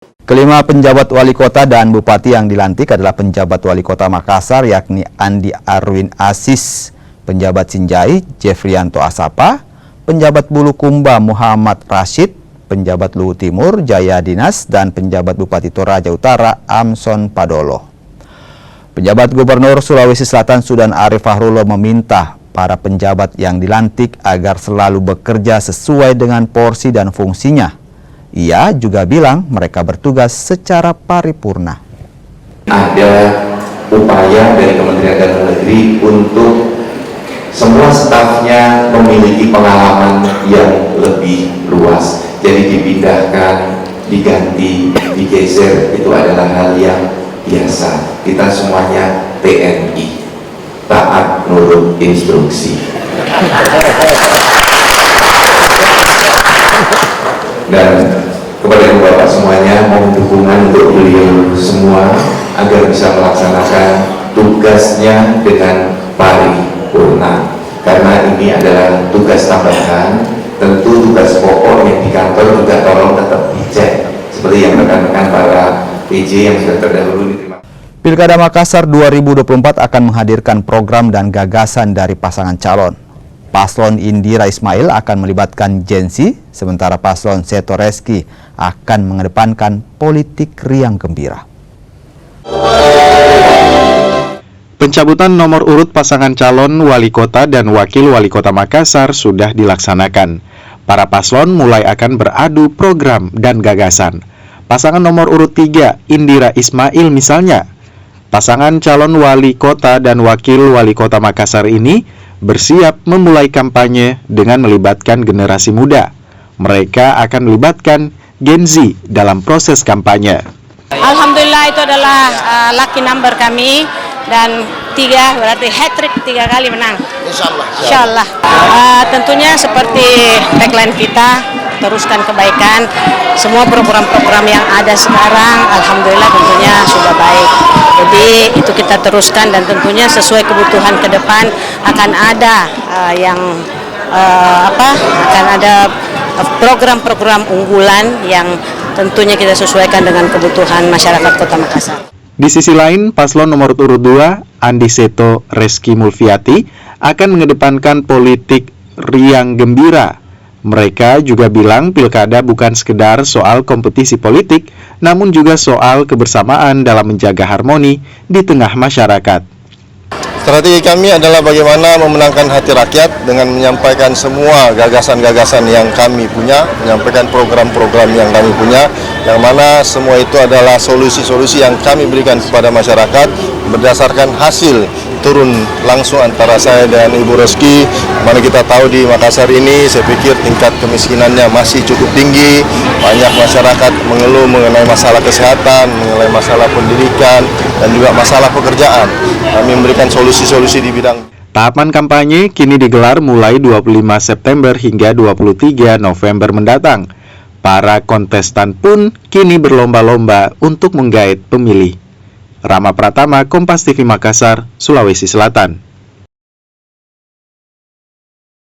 Kelima penjabat wali kota dan bupati yang dilantik adalah penjabat wali kota Makassar yakni Andi Arwin Asis, penjabat Sinjai Jeffrianto Asapa, penjabat Bulukumba Muhammad Rashid, penjabat Luwu Timur Jaya Dinas, dan penjabat Bupati Toraja Utara Amson Padolo. Penjabat Gubernur Sulawesi Selatan Sudan Arif Fahruloh meminta para penjabat yang dilantik agar selalu bekerja sesuai dengan porsi dan fungsinya. Ia juga bilang mereka bertugas secara paripurna. Ada upaya dari Kementerian Dalam Negeri untuk semua stafnya memiliki pengalaman yang lebih luas. Jadi dipindahkan, diganti, digeser, itu adalah hal yang biasa. Kita semuanya TNI, taat nurut instruksi. Dan kepada Bapak semuanya mohon dukungan untuk beliau semua agar bisa melaksanakan tugasnya dengan paripurna, karena ini adalah tugas tambahan. Tentu tugas pokok yang di kantor juga tolong tetap dicek seperti yang rekan-rekan para PJ yang sudah terdahulu diterima. Pilkada Makassar 2024 akan menghadirkan program dan gagasan dari pasangan calon. Paslon Indira Ismail akan melibatkan Gen Z, sementara paslon Seto Reski akan mengedepankan politik riang gembira. Pencabutan nomor urut pasangan calon wali kota dan wakil wali kota Makassar sudah dilaksanakan. Para paslon mulai akan beradu program dan gagasan. Pasangan nomor urut 3, Indira Ismail misalnya. Pasangan calon wali kota dan wakil wali kota Makassar ini bersiap memulai kampanye dengan melibatkan generasi muda. Mereka akan melibatkan Gen Z dalam proses kampanye. Alhamdulillah itu adalah lucky number kami, dan 3 berarti hat-trick 3 kali menang. Insyaallah. Tentunya seperti tagline kita, teruskan kebaikan. Semua program-program yang ada sekarang alhamdulillah tentunya sudah baik. Jadi itu kita teruskan, dan tentunya sesuai kebutuhan ke depan akan ada akan ada program-program unggulan yang tentunya kita sesuaikan dengan kebutuhan masyarakat Kota Makassar. Di sisi lain, paslon nomor urut 2, Andi Seto Reski Mulfiati, akan mengedepankan politik riang gembira. Mereka juga bilang pilkada bukan sekedar soal kompetisi politik, namun juga soal kebersamaan dalam menjaga harmoni di tengah masyarakat. Strategi kami adalah bagaimana memenangkan hati rakyat dengan menyampaikan semua gagasan-gagasan yang kami punya, menyampaikan program-program yang kami punya, yang mana semua itu adalah solusi-solusi yang kami berikan kepada masyarakat berdasarkan hasil turun langsung antara saya dan Ibu Reski. Mana kita tahu di Makassar ini, saya pikir tingkat kemiskinannya masih cukup tinggi, banyak masyarakat mengeluh mengenai masalah kesehatan, mengenai masalah pendidikan, dan juga masalah pekerjaan. Kami memberikan solusi-solusi di bidang. Tahapan kampanye kini digelar mulai 25 September hingga 23 November mendatang. Para kontestan pun kini berlomba-lomba untuk menggait pemilih. Rama Pratama, Kompas TV Makassar, Sulawesi Selatan.